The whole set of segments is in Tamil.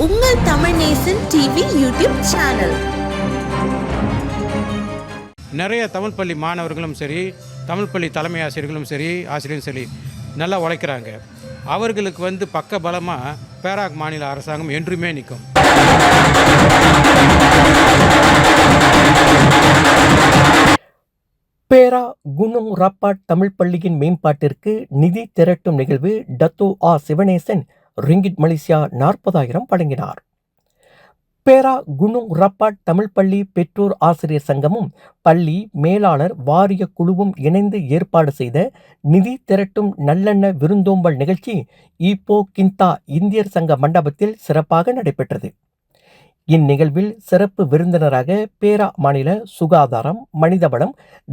உங்கள் தமிழ் நேசன் டிவி யூடியூப் சேனல். நிறைய தமிழ் பள்ளி மாணவர்களும் சரி, தமிழ் பள்ளி தலைமை ஆசிரியர்களும் சரி நல்லா உழைக்கிறாங்க. அவர்களுக்கு பக்க பலமாக பேராக் மாநில அரசாங்கம் என்றுமே நிற்கும். பேரா குனுங் ராப்பாட் தமிழ் பள்ளியின் மேம்பாட்டிற்கு நிதி திரட்டும் நிகழ்வு டத்தோ ஆ சிவனேசன் ரிங்கிட் மலேசியா 40,000 வழங்கினார். பேரா குனுங் ராப்பாட் தமிழ் பள்ளி பெற்றோர் ஆசிரியர் சங்கமும் பள்ளி மேலாளர் வாரிய குழுவும் இணைந்து ஏற்பாடு செய்த நிதி திரட்டும் நல்லெண்ண விருந்தோம்பல் நிகழ்ச்சி ஈப்போ கிந்தா இந்தியர் சங்க மண்டபத்தில் சிறப்பாக நடைபெற்றது. இந்நிகழ்வில் சிறப்பு விருந்தினராக பேரா மாநில சுகாதாரம், மனிதவளம்,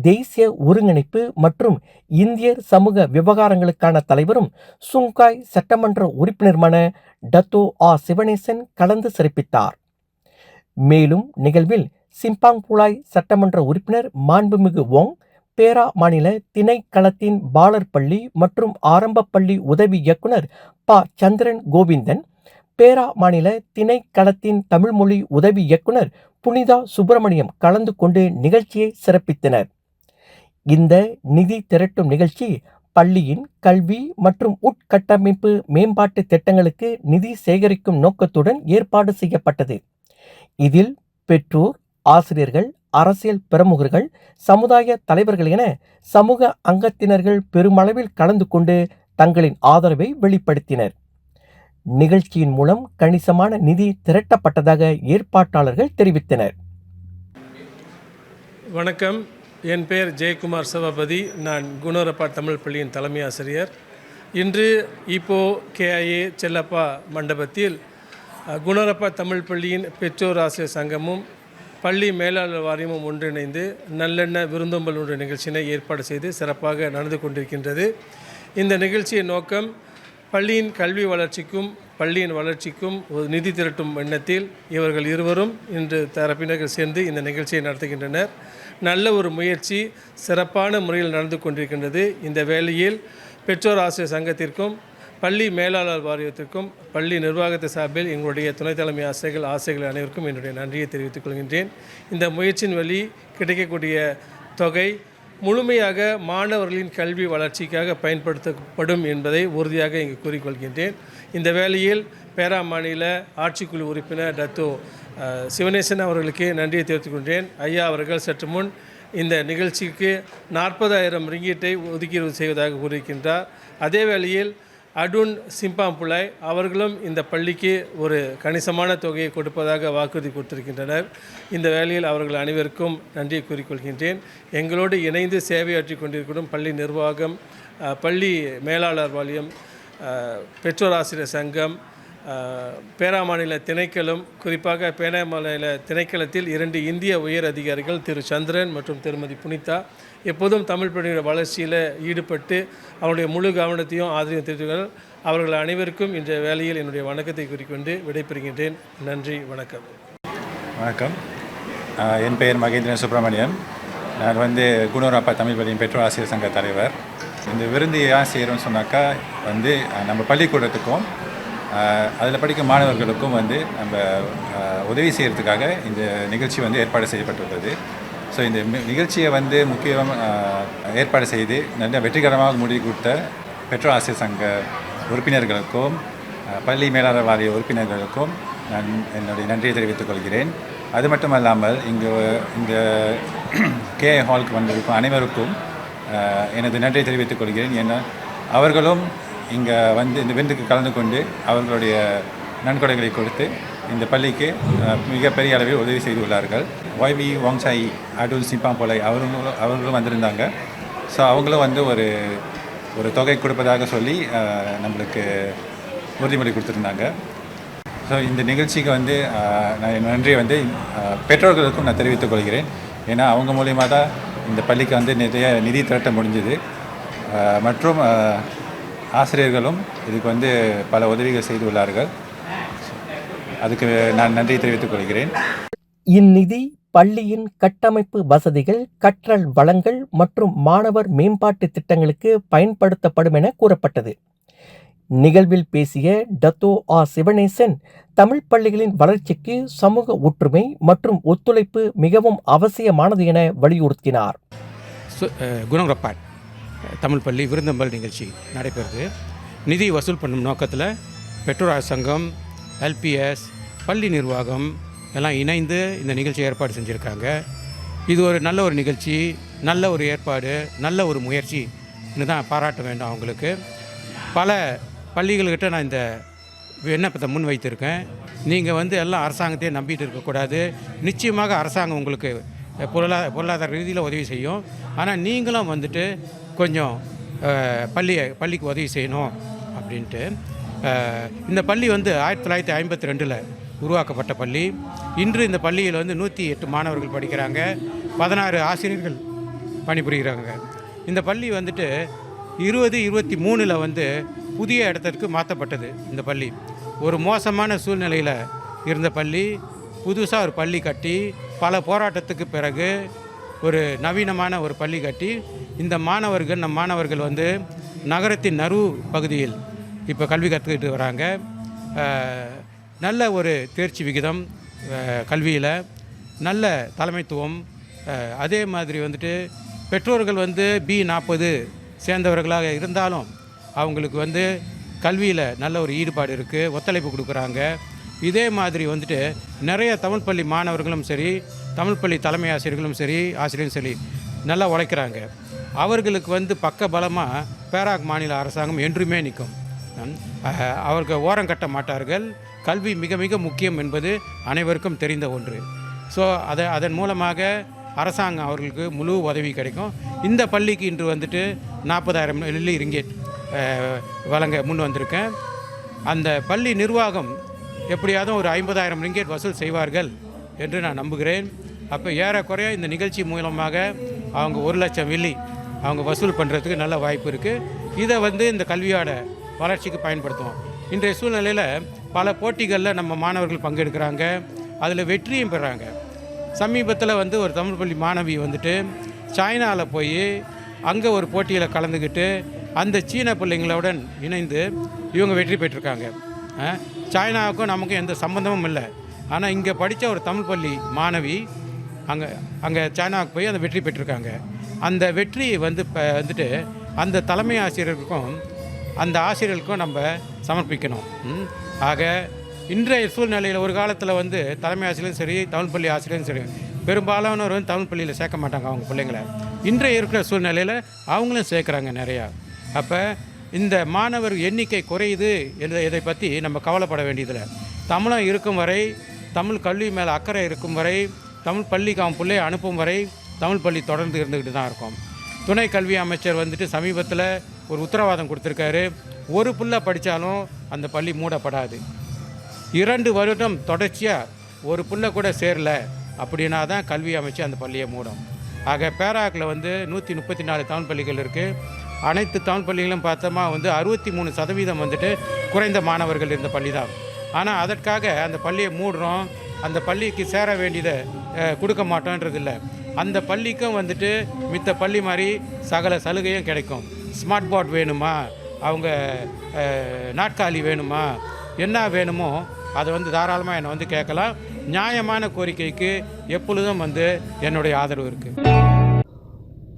தேசிய ஒருங்கிணைப்பு மற்றும் இந்தியர் சமூக விவகாரங்களுக்கான தலைவரும் சுங்காய் சட்டமன்ற உறுப்பினருமான டத்தோ ஆ சிவனேசன் கலந்து சிறப்பித்தார். மேலும் நிகழ்வில் சிம்பாங்புலாய் சட்டமன்ற உறுப்பினர் மாண்புமிகு வோங், பேரா மாநில திணைக்களத்தின் பாலர் பள்ளி மற்றும் ஆரம்ப பள்ளி உதவி இயக்குனர் ப சந்திரன் கோவிந்தன், பேரா மாநில திணைக்களத்தின் தமிழ்மொழி உதவி இயக்குனர் புனிதா சுப்பிரமணியம் கலந்து கொண்டு நிகழ்ச்சியை சிறப்பித்தனர். இந்த நிதி திரட்டும் நிகழ்ச்சி பள்ளியின் கல்வி மற்றும் உட்கட்டமைப்பு மேம்பாட்டு திட்டங்களுக்கு நிதி சேகரிக்கும் நோக்கத்துடன் ஏற்பாடு செய்யப்பட்டது. இதில் பெற்றோர், ஆசிரியர்கள், அரசியல் பிரமுகர்கள், சமுதாய தலைவர்கள் என சமூக அங்கத்தினர்கள் பெருமளவில் கலந்து கொண்டு தங்களின் ஆதரவை வெளிப்படுத்தினர். நிகழ்ச்சியின் மூலம் கணிசமான நிதி திரட்டப்பட்டதாக ஏற்பாட்டாளர்கள் தெரிவித்தனர். வணக்கம், என் பெயர் ஜெயக்குமார் சபாபதி. நான் குணோரப்பாட் தமிழ் பள்ளியின் தலைமை ஆசிரியர். இன்று இப்போ KIA செல்லப்பா மண்டபத்தில் குணோரப்பாட் தமிழ் பள்ளியின் பெற்றோர் ஆசிரியர் சங்கமும் பள்ளி மேலாளர் வாரியமும் ஒன்றிணைந்து நல்லெண்ண விருந்தோம்பல் ஒன்று நிகழ்ச்சியினை ஏற்பாடு செய்து சிறப்பாக நடந்து கொண்டிருக்கின்றது. இந்த நிகழ்ச்சியின் நோக்கம் பள்ளியின் கல்வி வளர்ச்சிக்கும் பள்ளியின் வளர்ச்சிக்கும் ஒரு நிதி திரட்டும் எண்ணத்தில் இவர்கள் இருவரும் இன்று தரப்பினர்கள் சேர்ந்து இந்த நிகழ்ச்சியை நடத்துகின்றனர். நல்ல ஒரு முயற்சி சிறப்பான முறையில் நடந்து கொண்டிருக்கின்றது. இந்த வேளையில் பெற்றோர் ஆசிரியர் சங்கத்திற்கும் பள்ளி மேலாளர் வாரியத்திற்கும் பள்ளி நிர்வாகத்தை சார்பில் எங்களுடைய துணைத் தலைமை ஆசிரியர்கள் அனைவருக்கும் என்னுடைய நன்றியை தெரிவித்துக் கொள்கின்றேன். இந்த முயற்சியின் வழி கிடைக்கக்கூடிய தொகை முழுமையாக மாணவர்களின் கல்வி வளர்ச்சிக்காக பயன்படுத்தப்படும் என்பதை உறுதியாக இங்கு கூறிக்கொள்கின்றேன். இந்த வேளையில் பேரா மாநில ஆட்சிக்குழு உறுப்பினர் டத்தோ சிவனேசன் அவர்களுக்கு நன்றியை தெரிவித்துக் கொள்கிறேன். ஐயா அவர்கள் சற்று முன் இந்த நிகழ்ச்சிக்கு 40,000 ரிங்கீட்டை ஒதுக்கீடு செய்வதாக கூறியிருக்கின்றார். அதே வேளையில் அடுன் சிம்பாம்புலாய் அவர்களும் இந்த பள்ளிக்கு ஒரு கணிசமான தொகையை கொடுப்பதாக வாக்குறுதி கொடுத்திருக்கின்றனர். இந்த வேளையில் அவர்கள் அனைவருக்கும் நன்றியை கூறிக்கொள்கின்றேன். எங்களோடு இணைந்து சேவையாற்றி கொண்டிருக்கும் பள்ளி நிர்வாகம், பள்ளி மேலாளர் வாரியம், பெற்றோர் ஆசிரியர் சங்கம், பேரா மாநில திணைக்களம், குறிப்பாக பேரா மாநில திணைக்களத்தில் 2 இந்திய உயர் அதிகாரிகள் திரு சந்திரன் மற்றும் திருமதி புனிதா எப்போதும் தமிழ் பள்ளியோட வளர்ச்சியில் ஈடுபட்டு அவருடைய முழு கவனத்தையும் ஆதரவையும் தெரிவித்தார்கள். அவர்கள் அனைவருக்கும் இன்றைய வேளையில் என்னுடைய வணக்கத்தை கூறிக்கொண்டு விடைபெறுகின்றேன். நன்றி, வணக்கம். வணக்கம், என் பெயர் மகேந்திரன் சுப்பிரமணியம். நான் குணோரப்பா தமிழ் பள்ளியின் பெற்றோர் ஆசிரியர் சங்க தலைவர். இந்த விருந்து ஆசிரியர்னு சொன்னாக்கா நம்ம பள்ளிக்கூடத்துக்கும் அதில் படிக்கும் மாணவர்களுக்கும் நம்ம உதவி செய்கிறதுக்காக இந்த நிகழ்ச்சி ஏற்பாடு செய்யப்பட்டுள்ளது. ஸோ இந்த நிகழ்ச்சியை முக்கியம் ஏற்பாடு செய்து நல்ல வெற்றிகரமாக முடிவு கொடுத்த பெற்றோர் ஆசிரியர் சங்க உறுப்பினர்களுக்கும் பள்ளி மேலாளர் வாரிய உறுப்பினர்களுக்கும் நான் என்னுடைய நன்றியை தெரிவித்துக் கொள்கிறேன். அது மட்டுமல்லாமல் இந்த KIA ஹாலுக்கு வந்திருக்கும் அனைவருக்கும் எனது நன்றியை தெரிவித்துக் கொள்கிறேன். ஏன்னா அவர்களும் இங்கே இந்த விருந்துக்கு கலந்து கொண்டு அவர்களுடைய நன்கொடைகளை கொடுத்து இந்த பள்ளிக்கு மிகப்பெரிய அளவில் உதவி செய்துள்ளார்கள். YV வாங்சாயி, அடுன் சிம்பாம்புலாய் அவர்களும் வந்திருந்தாங்க. ஸோ அவங்களும் ஒரு தொகை கொடுப்பதாக சொல்லி நம்மளுக்கு உறுதிமொழி கொடுத்துருந்தாங்க. ஸோ இந்த நிகழ்ச்சிக்கு நான் என் நன்றியை பெற்றோர்களுக்கும் நான் தெரிவித்துக் கொள்கிறேன். ஏன்னா அவங்க மூலியமாக தான் இந்த பள்ளிக்கு நிறைய நிதி திரட்ட முடிஞ்சது. மற்றும் ஆசிரியர்களும் இதுக்கு பல உதவிகள் செய்துள்ளார்கள். அதுக்கு நான் நன்றி தெரிவித்துக் கொள்கிறேன். இந்நிதி பள்ளியின் கட்டமைப்பு வசதிகள், கற்றல் வளங்கள் மற்றும் மாணவர் மேம்பாட்டு திட்டங்களுக்கு பயன்படுத்தப்படும் என கூறப்பட்டது. நிகழ்வில் பேசிய டத்தோ சிவனேசன் தமிழ் பள்ளிகளின் வளர்ச்சிக்கு சமூக ஒற்றுமை மற்றும் ஒத்துழைப்பு மிகவும் அவசியமானது என வலியுறுத்தினார். குணரப்பாட் தமிழ் பள்ளி விருந்தம்பல் நிகழ்ச்சி நடைபெறுது. நிதி வசூல் பண்ணும் நோக்கத்தில் பெற்றோர் சங்கம், எல்பிஎஸ், பள்ளி நிர்வாகம் எல்லாம் இணைந்து இந்த நிகழ்ச்சி ஏற்பாடு செஞ்சுருக்காங்க. இது ஒரு நல்ல ஒரு நிகழ்ச்சி, நல்ல ஒரு ஏற்பாடு, நல்ல ஒரு முயற்சின்னு தான் பாராட்ட வேண்டும். அவங்களுக்கு பல பள்ளிகள்கிட்ட நான் இந்த விண்ணப்பத்தை முன் வைத்திருக்கேன். நீங்கள் எல்லாம் அரசாங்கத்தையே நம்பிட்டு இருக்கக்கூடாது. நிச்சயமாக அரசாங்கம் உங்களுக்கு பொருளாதார ரீதியில் உதவி செய்யும். ஆனால் நீங்களும் கொஞ்சம் பள்ளிக்கு உதவி செய்யணும் அப்படின்ட்டு. இந்த பள்ளி 1952 உருவாக்கப்பட்ட பள்ளி. இன்று இந்த பள்ளியில் 108 மாணவர்கள் படிக்கிறாங்க, 16 ஆசிரியர்கள் பணிபுரிகிறாங்க. இந்த பள்ளி 2023 புதிய இடத்திற்கு மாற்றப்பட்டது. இந்த பள்ளி ஒரு மோசமான சூழ்நிலையில் இருந்த பள்ளி புதுசாக ஒரு பள்ளி கட்டி பல போராட்டத்துக்கு பிறகு ஒரு நவீனமான ஒரு பள்ளி கட்டி இந்த நம் மாணவர்கள் நகரத்தின் நறு பகுதியில் இப்போ கல்வி கற்றுக்கிட்டு வராங்க. நல்ல ஒரு தேர்ச்சி விகிதம் கல்வியில், நல்ல தலைமைத்துவம். அதே மாதிரி பெற்றோர்கள் B40 சேர்ந்தவர்களாக இருந்தாலும் அவங்களுக்கு கல்வியில் நல்ல ஒரு ஈடுபாடு இருக்குது, ஒத்துழைப்பு கொடுக்குறாங்க. இதே மாதிரி நிறைய தமிழ் பள்ளி மாணவர்களும் சரி, தமிழ் பள்ளி தலைமை ஆசிரியர்களும் சரி நல்லா உழைக்கிறாங்க. அவர்களுக்கு பக்க பலமாக பேராக் மாநில அரசாங்கம் என்றுமே நிற்கும். அவர்கள் ஓரம் கட்ட மாட்டார்கள். கல்வி மிக மிக முக்கியம் என்பது அனைவருக்கும் தெரிந்த ஒன்று. ஸோ அதன் மூலமாக அரசாங்கம் அவர்களுக்கு முழு உதவி கிடைக்கும். இந்த பள்ளிக்கு இன்று 40,000 வெள்ளி ரிங்கெட் வழங்க முன் வந்திருக்கேன். அந்த பள்ளி நிர்வாகம் எப்படியாவது ஒரு 50,000 ரிங்கெட் வசூல் செய்வார்கள் என்று நான் நம்புகிறேன். அப்போ ஏறக்குறைய இந்த நிகழ்ச்சி மூலமாக அவங்க 1,00,000 வெள்ளி அவங்க வசூல் பண்ணுறதுக்கு நல்ல வாய்ப்பு இருக்குது. இதை இந்த கல்வியோட வளர்ச்சிக்கு பயன்படுத்துவோம். இன்றைய சூழ்நிலையில் பல போட்டிகளில் நம்ம மாணவர்கள் பங்கெடுக்கிறாங்க, அதில் வெற்றியும் பெறாங்க. சமீபத்தில் ஒரு தமிழ் பள்ளி மாணவி சைனாவில் போய் அங்கே ஒரு போட்டியில் கலந்துக்கிட்டு அந்த சீன பிள்ளைங்களுடன் இணைந்து இவங்க வெற்றி பெற்றிருக்காங்க. சைனாவுக்கும் நமக்கும் எந்த சம்மந்தமும் இல்லை. ஆனால் இங்கே படித்த ஒரு தமிழ் பள்ளி மாணவி அங்கே சைனாவுக்கு போய் அந்த வெற்றி பெற்றிருக்காங்க. அந்த வெற்றியை அந்த தலைமை ஆசிரியருக்கும் அந்த ஆசிரியர்களுக்கும் நம்ம சமர்ப்பிக்கணும். ஆக இன்றைய சூழ்நிலையில் ஒரு காலத்தில் தலைமை ஆசிரியரும் சரி, தமிழ் பள்ளி ஆசிரியரும் சரி, பெரும்பாலானவர் தமிழ் பள்ளியில் சேர்க்க மாட்டாங்க அவங்க பிள்ளைங்களை. இன்றைய இருக்கிற சூழ்நிலையில் அவங்களும் சேர்க்குறாங்க நிறையா. அப்போ இந்த மாணவர் எண்ணிக்கை குறையுது இதை பற்றி நம்ம கவலைப்பட வேண்டியதில்லை. தமிழம் இருக்கும் வரை, தமிழ் கல்வி மேலே அக்கறை இருக்கும் வரை, தமிழ் பள்ளிக்கு அவன் பிள்ளையை அனுப்பும் வரை தமிழ் பள்ளி தொடர்ந்து இருந்துக்கிட்டு தான் இருக்கும். துணை கல்வி அமைச்சர் சமீபத்தில் ஒரு உத்தரவாதம் கொடுத்துருக்காரு. ஒரு பிள்ளை படித்தாலும் அந்த பள்ளி மூடப்படாது. 2 வருடம் தொடர்ச்சியாக ஒரு பிள்ளை கூட சேரல அப்படின்னா தான் கல்வி அமைச்சு அந்த பள்ளியை மூடும். ஆக பேராக்கில் 134 தமிழ் பள்ளிகள் இருக்குது. அனைத்து தமிழ் பள்ளிகளும் பார்த்தோமா 63% குறைந்த மாணவர்கள் இருந்த பள்ளி தான். ஆனால் அதற்காக அந்த பள்ளியை மூடுறோம், அந்த பள்ளிக்கு சேர வேண்டியதை கொடுக்க மாட்டோன்றது இல்லை. அந்த பள்ளிக்கும் மித்த பள்ளி மாதிரி சகல சலுகையும் கிடைக்கும். ஸ்மார்ட் போர்ட் வேணுமா, அவங்க நாட்காலி வேணுமா, என்ன வேணுமோ அதை தாராளமாக என்னை கேட்கலாம். நியாயமான கோரிக்கைக்கு எப்பொழுதும் என்னுடைய ஆதரவு இருக்குது.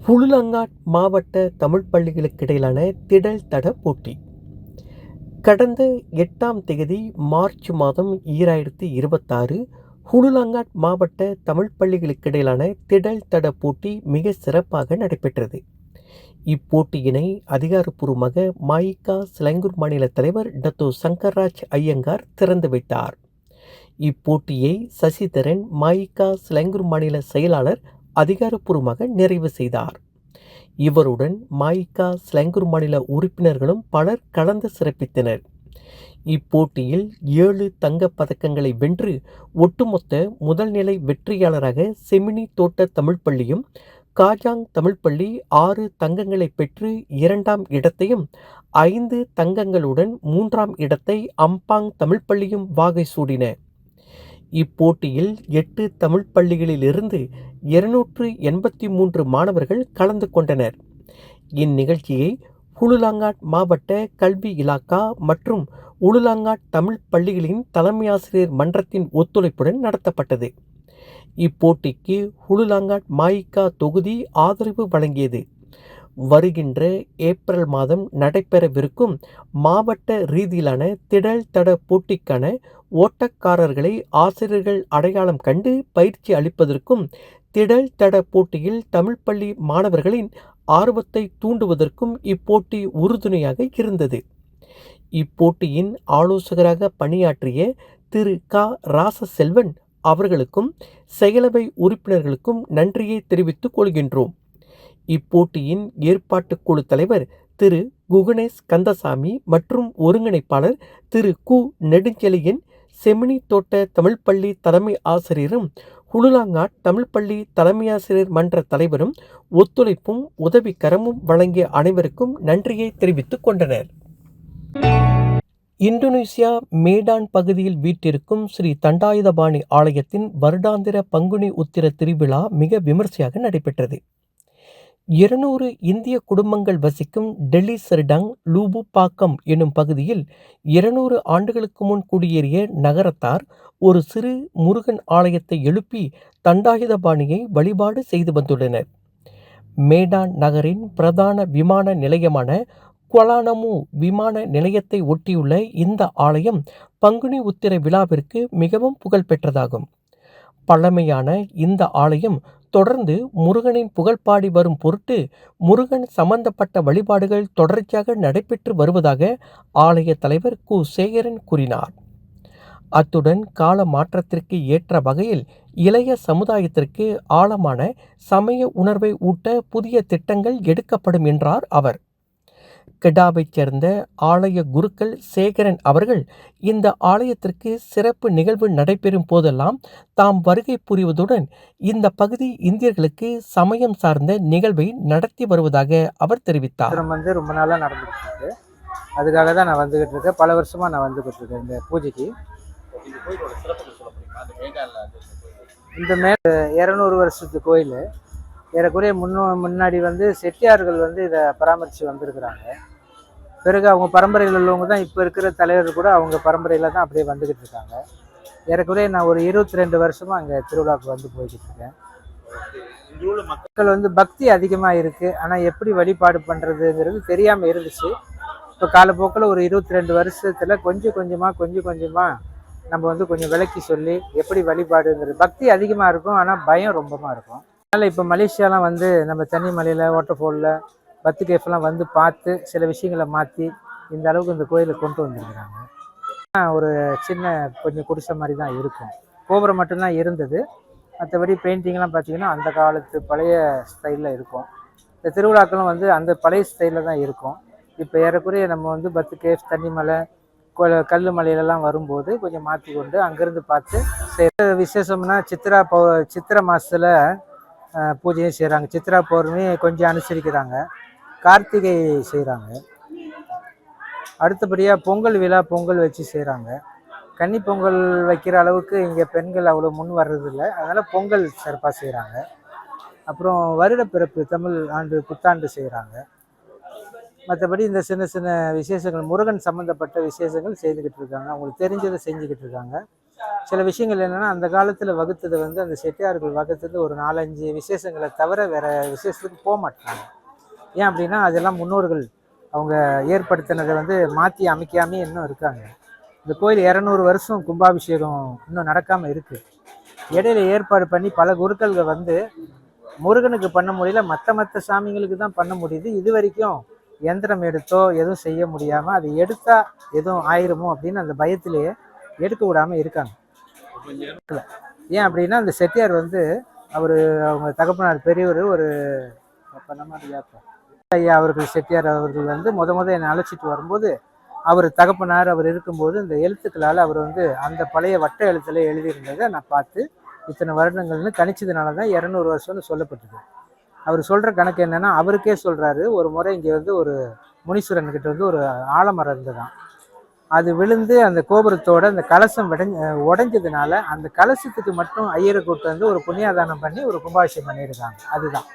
ஹுலுலங்காட் மாவட்ட தமிழ் பள்ளிகளுக்கு இடையிலான திடல் தட போட்டி கடந்த 8ஆம் தேதி மார்ச் மாதம் 2026 ஹுலுலங்காட் மாவட்ட தமிழ் பள்ளிகளுக்கு இடையிலான திடல் தட போட்டி மிக சிறப்பாக நடைபெற்றது. இப்போட்டியினை அதிகாரப்பூர்வமாக மாயிகா சிலங்கூர் மாநில தலைவர் டத்தோ சங்கர்ராஜ் ஐயங்கார் திறந்து வைத்தார். இப்போட்டியை சசிதரன் மாயிகா சிலங்கூர் மாநில செயலாளர் அதிகாரப்பூர்வமாக நிறைவு செய்தார். இவருடன் மாயிகா சிலங்கூர் மாநில உறுப்பினர்களும் பலர் கலந்து சிறப்பித்தனர். இப்போட்டியில் 7 தங்கப் பதக்கங்களை வென்று ஒட்டுமொத்த முதல் நிலை வெற்றியாளராக செமினி தோட்ட தமிழ் பள்ளியும் காஜாங் தமிழ் பள்ளி 6 தங்கங்களை பெற்று 2ஆம் இடத்தையும் 5 தங்கங்களுடன் 3ஆம் இடத்தை அம்பாங் தமிழ் பள்ளியும் வாகை சூடின. இப்போட்டியில் 8 தமிழ் பள்ளிகளிலிருந்து 283 மாணவர்கள் கலந்து கொண்டனர். இந்நிகழ்ச்சியை ஹுலுலாங்காட் மாவட்ட கல்வி இலாக்கா மற்றும் உலுலாங்காட் தமிழ் பள்ளிகளின் தலைமை ஆசிரியர் மன்றத்தின் ஒத்துழைப்புடன் நடத்தப்பட்டது. இப்போட்டிக்கு ஹுலுலாங்காட் மாயிகா தொகுதி ஆதரவு வழங்கியது. வருகின்ற ஏப்ரல் மாதம் நடைபெறவிருக்கும் மாவட்ட ரீதியிலான திடல் தட போட்டிக்கான ஓட்டக்காரர்களை ஆசிரியர்கள் அடையாளம் கண்டு பயிற்சி அளிப்பதற்கும் திடல் தட போட்டியில் தமிழ் பள்ளி மாணவர்களின் ஆர்வத்தை தூண்டுவதற்கும் இப்போட்டி உறுதுணையாக இருந்தது. இப்போட்டியின் ஆலோசகராக பணியாற்றிய திரு க ராசசெல்வன் அவர்களுக்கும் செயலவை உறுப்பினர்களுக்கும் நன்றியை தெரிவித்துக் கொள்கின்றோம். இப்போட்டியின் ஏற்பாட்டு குழு தலைவர் திரு குகணேஷ் கந்தசாமி மற்றும் ஒருங்கிணைப்பாளர் திரு கு நெடுஞ்செழியன், செமினி தோட்ட தமிழ் பள்ளி தலைமை ஆசிரியரும் ஹுலுலாங்காட் தமிழ் பள்ளி தலைமையாசிரியர் மன்ற தலைவரும் ஒத்துழைப்பும் உதவிக்கரமும் வழங்கிய அனைவருக்கும் நன்றியை தெரிவித்துக் கொண்டனர். இந்தோனேசியா மேடான் பகுதியில் வீற்றிருக்கும் ஸ்ரீ தண்டாயுதபாணி ஆலயத்தின் வருடாந்திர பங்குனி உத்திர திருவிழா மிக விமர்சையாக நடைபெற்றது. 200 இந்திய குடும்பங்கள் வசிக்கும் டெல்லி சர்டங் லூபுபாக்கம் எனும் பகுதியில் 200 ஆண்டுகளுக்கு முன் குடியேறிய நகரத்தார் ஒரு சிறு முருகன் ஆலயத்தை எழுப்பி தண்டாயுதபாணியை வழிபாடு செய்து வந்துள்ளனர். மேடான் நகரின் பிரதான விமான நிலையமான குவாலாலம்பூர் விமான நிலையத்தை ஒட்டியுள்ள இந்த ஆலயம் பங்குனி உத்திர விழாவிற்கு மிகவும் புகழ்பெற்றதாகும். பழமையான இந்த ஆலயம் தொடர்ந்து முருகனின் புகழ்பாடி வரும் பொருட்டு முருகன் சம்பந்தப்பட்ட வழிபாடுகள் தொடர்ச்சியாக நடைபெற்று வருவதாக ஆலய தலைவர் கு சேகரன் கூறினார். அத்துடன் கால மாற்றத்திற்கு ஏற்ற வகையில் இளைய சமுதாயத்திற்கு ஆழமான சமய உணர்வை ஊட்ட புதிய திட்டங்கள் எடுக்கப்படும் என்றார் அவர். கெடாவைச் சேர்ந்த ஆலய குருக்கள் சேகரன் அவர்கள் இந்த ஆலயத்திற்கு சிறப்பு நிகழ்வு நடைபெறும் போதெல்லாம் தாம் வருகை புரிவதுடன் இந்த பகுதி இந்தியர்களுக்கு சமயம் சார்ந்த நிகழ்வை நடத்தி வருவதாக அவர் தெரிவித்தார். ரொம்ப நாளாக நடந்துகிட்டு இருக்கு. அதுக்காக தான் நான் வந்துகிட்டு இருக்கேன். பல வருஷமா நான் வந்துகிட்டு இருக்கேன் இந்த பூஜைக்கு. இந்த 200 வருஷத்து கோயில் ஏறக்குறைய முன்னாடி செட்டியார்கள் இதை பராமரித்து வந்திருக்கிறாங்க. பிறகு அவங்க பரம்பரையில் உள்ளவங்க தான் இப்போ இருக்கிற தலைவர் கூட அவங்க பரம்பரையில் தான் அப்படியே வந்துக்கிட்டு இருக்காங்க. ஏறக்குறைய நான் ஒரு 22 வருஷமாக அங்கே திருவிழாவுக்கு போய்கிட்டு இருக்கேன். மக்கள் பக்தி அதிகமாக இருக்குது. ஆனால் எப்படி வழிபாடு பண்ணுறதுங்கிறது தெரியாமல் இருந்துச்சு. இப்போ காலப்போக்கில் ஒரு 22 வருஷத்தில் கொஞ்சம் கொஞ்சமாக நம்ம கொஞ்சம் விளக்கி சொல்லி எப்படி வழிபாடுங்கிறது பக்தி அதிகமாக இருக்கும். ஆனால் பயம் ரொம்பமாக இருக்கும். அதனால் இப்போ மலேசியாலாம் நம்ம தண்ணி மலையில் வாட்டர்ஃபாலில் பத்து கேஃப்லாம் பார்த்து சில விஷயங்களை மாற்றி இந்த அளவுக்கு இந்த கோயிலை கொண்டு வந்துருக்குறாங்க. ஒரு சின்ன கொஞ்சம் குடிசை மாதிரி தான் இருக்கும். கோபுரம் மட்டும்தான் இருந்தது. மற்றபடி பெயிண்டிங்லாம் பார்த்திங்கன்னா அந்த காலத்து பழைய ஸ்டைலில் இருக்கும். இந்த திருவிழாக்களும் அந்த பழைய ஸ்டைலில் தான் இருக்கும். இப்போ ஏறக்குறைய நம்ம பத்து கேஃப் தண்ணி மலை கல் மலையிலலாம் வரும்போது கொஞ்சம் மாற்றி கொண்டு அங்கேருந்து பார்த்து விசேஷம்னா சித்திரை மாதத்தில் பூஜையும் செய்கிறாங்க. சித்ரா பௌர்ணமி கொஞ்சம் அனுசரிக்கிறாங்க. கார்த்திகை செய்கிறாங்க. அடுத்தபடியாக பொங்கல் விழா பொங்கல் வச்சு செய்கிறாங்க. கன்னி பொங்கல் வைக்கிற அளவுக்கு இங்கே பெண்கள் அவ்வளோ முன் வர்றதில்லை. அதனால் பொங்கல் சிறப்பாக செய்கிறாங்க. அப்புறம் வருடப்பிறப்பு தமிழ் ஆண்டு புத்தாண்டு செய்கிறாங்க. மற்றபடி இந்த சின்ன சின்ன விசேஷங்கள் முருகன் சம்மந்தப்பட்ட விசேஷங்கள் செய்துக்கிட்டு இருக்காங்க. அவங்களுக்கு தெரிஞ்சதை செஞ்சுக்கிட்டு இருக்காங்க. சில விஷயங்கள் என்னென்னா அந்த காலத்தில் வகுத்தது அந்த செட்டியார்கள் வகுத்தது ஒரு 4-5 விசேஷங்களை தவிர வேறு விசேஷத்துக்கு போக மாட்டாங்க. ஏன் அப்படின்னா அதெல்லாம் முன்னோர்கள் அவங்க ஏற்படுத்தினதை மாற்றி அமைக்காமே இன்னும் இருக்காங்க. இந்த கோயில் 200 வருஷம் கும்பாபிஷேகம் இன்னும் நடக்காமல் இருக்குது. இடையில ஏற்பாடு பண்ணி பல குருக்கள்கள் முருகனுக்கு பண்ண முடியல, மற்ற சாமிங்களுக்கு தான் பண்ண முடியுது. இது வரைக்கும் எந்திரம் எடுத்தோ எதுவும் செய்ய முடியாமல் அது எடுத்தால் எதுவும் ஆயிருமோ அப்படின்னு அந்த பயத்திலேயே எடுக்க விடாமல் இருக்காங்க. ஏன் அப்படின்னா அந்த செட்டியார் அவர் அவங்க தகப்பனார் பெரியவர் ஒரு ஐயா அவர்கள் செட்டியார் அவர்கள் முத என்னை அழைச்சிட்டு வரும்போது அவர் தகப்பனார் அவர் இருக்கும்போது இந்த எழுத்துக்களால் அவர் அந்த பழைய வட்ட எழுத்துல எழுதியிருந்ததை நான் பார்த்து இத்தனை வருடங்கள்னு கணிச்சதுனால தான் 200 வருஷம்னு சொல்லப்பட்டது. அவர் சொல்கிற கணக்கு என்னென்னா அவருக்கே சொல்கிறாரு, ஒரு முறை இங்கே ஒரு முனீஸ்வரன்கிட்ட ஒரு ஆலமரம் இருந்ததான். அது விழுந்து அந்த கோபுரத்தோட அந்த கலசம் உடைஞ்சதுனால அந்த கலசத்துக்கு மட்டும் ஐயரை கூட்டு ஒரு புண்ணியாதானம் பண்ணி ஒரு கும்பாபிஷேகம் பண்ணியிருக்காங்க. அதுதான்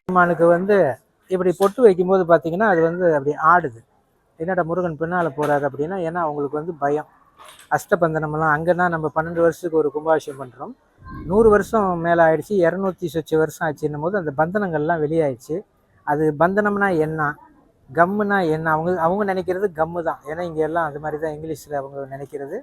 பெருமானுக்கு இப்படி பொட்டு வைக்கும்போது பார்த்தீங்கன்னா அது வந்து அப்படி ஆடுது. என்னடா முருகன் பின்னால் போகிறாரு அப்படின்னா, ஏன்னா அவங்களுக்கு வந்து பயம். அஷ்டபந்தனமெல்லாம் அங்கே தான் நம்ம 12 வருஷத்துக்கு ஒரு கும்பாபிஷேகம் பண்ணுறோம். 100 வருஷம் மேலே ஆயிடுச்சு, 200 சொச்ச வருஷம் ஆச்சுன்னும் போது அந்த பந்தனங்கள்லாம் வெளியாயிடுச்சு. அது பந்தனம்னா என்ன, கம்முனா என்ன, அவங்க நினைக்கிறது கம்மு தான். ஏன்னா இங்கே எல்லாம் அது மாதிரி தான் இங்கிலீஷில் அவங்க நினைக்கிறது,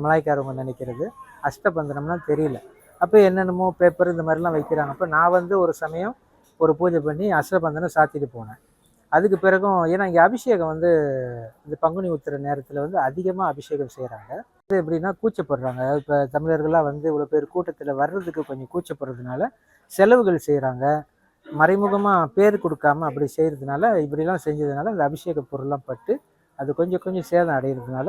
மலாய்க்காரவங்க நினைக்கிறது. அஷ்டபந்தனம்னா தெரியல. அப்போ என்னென்னமோ பேப்பர் இந்த மாதிரிலாம் வைக்கிறாங்க. அப்போ நான் வந்து ஒரு சமயம் ஒரு பூஜை பண்ணி அஷ்டபந்தனம் சாத்திட்டு போனேன். அதுக்கு பிறகும் ஏன்னா இங்கே அபிஷேகம் வந்து இந்த பங்குனி உத்திர நேரத்தில் வந்து அதிகமாக அபிஷேகம் செய்கிறாங்க. இது எப்படின்னா கூச்சப்படுறாங்க. இப்போ தமிழர்களாக வந்து இவ்வளோ பேர் கூட்டத்தில் வர்றதுக்கு கொஞ்சம் கூச்சப்படுறதுனால செலவுகள் செய்கிறாங்க. மறைமுகமாக பேர் கொடுக்காம அப்படி செய்கிறதுனால, இப்படிலாம் செஞ்சதுனால அந்த அபிஷேக பொருள்லாம் பட்டு அது கொஞ்சம் கொஞ்சம் சேதம் அடைகிறதுனால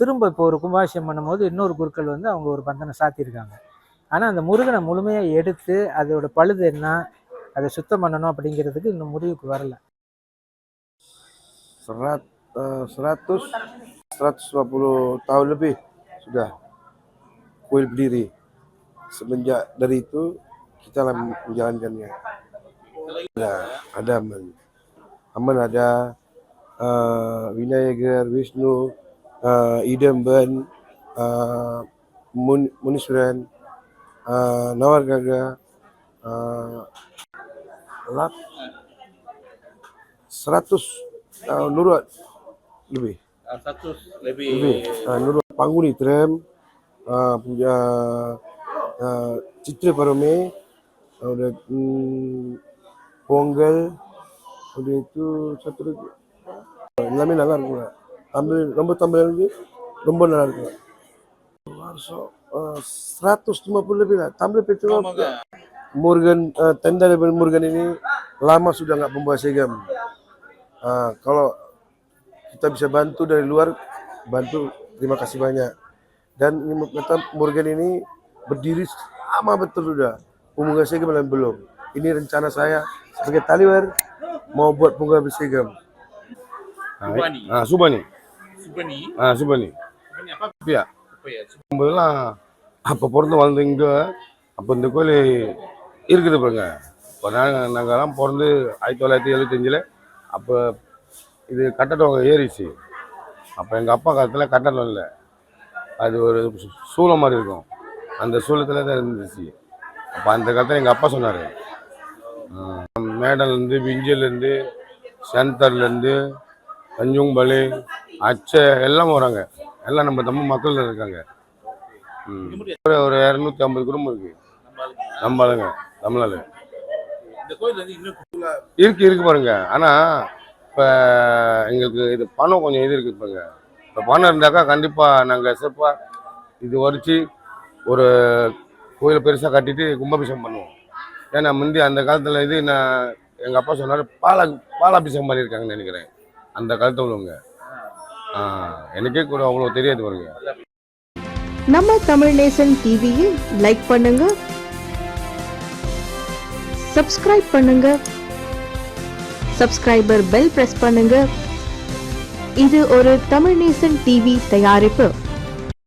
திரும்ப இப்போ ஒரு கும்பாபிஷேகம் பண்ணும்போது இன்னொரு குருக்கள் வந்து அவங்க ஒரு பந்தனை சாத்தியிருக்காங்க. ஆனால் அந்த முருகனை முழுமையாக எடுத்து அதோட பழுது என்ன, அதை சுத்தம் பண்ணணும் அப்படிங்கிறதுக்கு இன்னும் முடிவுக்கு வரல. 150 tahun lebih sudah kuil berdiri. Semenjak dari itu kita menjalankannya. Ada Aman ada, Vinayagar, Wisnu, Idemben, Muniswaran, Nawargaga, 100 Nurut lebih. 100 lebih. Nurut Panguni Trem, punya Citra Parame, udah Pongal, udah itu satu lagi. எல்லாமே நல்லா இருக்குங்க. தமிழ் வந்து ரொம்ப நல்லா இருக்குங்க. 150 lebih lah. Tamil Petro Murugan, tenda dari Murugan ini lama sudah nggak membawa segam. Kalau kita bisa bantu dari luar, bantu, terima kasih banyak. Dan kata Murugan ini berdiri lama betul sudah. Pembuka segam belum. Ini rencana saya sebagai taliwer mau buat pembuka segam. Subani. Subani. Subani. Subani. Subani apa? Ya. Apa ya? கும்பலாம் அப்போ பிறந்து வளர்ந்தீங்க. அப்போ இந்த கோயில் இருக்குது பாருங்க. இப்போ நாங்கள்லாம் பிறந்து 1975 அப்போ இது கட்டடம் ஏறிச்சு. அப்போ எங்கள் அப்பா காலத்தில் கட்டடம் இல்லை, அது ஒரு சூளம் மாதிரி இருக்கும். அந்த சூளத்தில் தான் இருந்துச்சு. அப்போ அந்த காலத்தில் எங்கள் அப்பா சொன்னார், மேடல்லேருந்து, விஞ்சல்லேருந்து, சென்டர்லேருந்து, தஞ்சுங்பலி, அச்சை எல்லாம் வராங்க. எல்லாம் நம்ம தமிழ் மக்கள் இருக்காங்க. ஒரு 250 குடும்பம் இருக்கு நம்ம ஆளுங்க, தமிழ்நாடு இருக்கு பாருங்க. ஆனால் இப்போ எங்களுக்கு இது பணம் கொஞ்சம் இது இருக்குது பாருங்க. இப்போ பணம் இருந்தாக்கா கண்டிப்பாக நாங்கள் சிறப்பாக இது வரிச்சு ஒரு கோயிலை பெருசாக கட்டிட்டு கும்பாபிஷேகம் பண்ணுவோம். ஏன்னா முந்தி அந்த காலத்தில் இது நான் எங்கள் அப்பா சொன்னார், பாலாபிஷேகம் பண்ணியிருக்காங்கன்னு நினைக்கிறேன் அந்த காலத்தில் உள்ளவங்க. எனக்கே கூட அவ்வளோ தெரியாது பாருங்க. நம்ம தமிழ் நேசன் டிவியை லைக் பண்ணுங்க, சப்ஸ்கிரைப் பண்ணுங்க, சப்ஸ்கிரைபர் பெல் பிரஸ் பண்ணுங்க. இது ஒரு தமிழ் நேசன் டிவி தயாரிப்பு.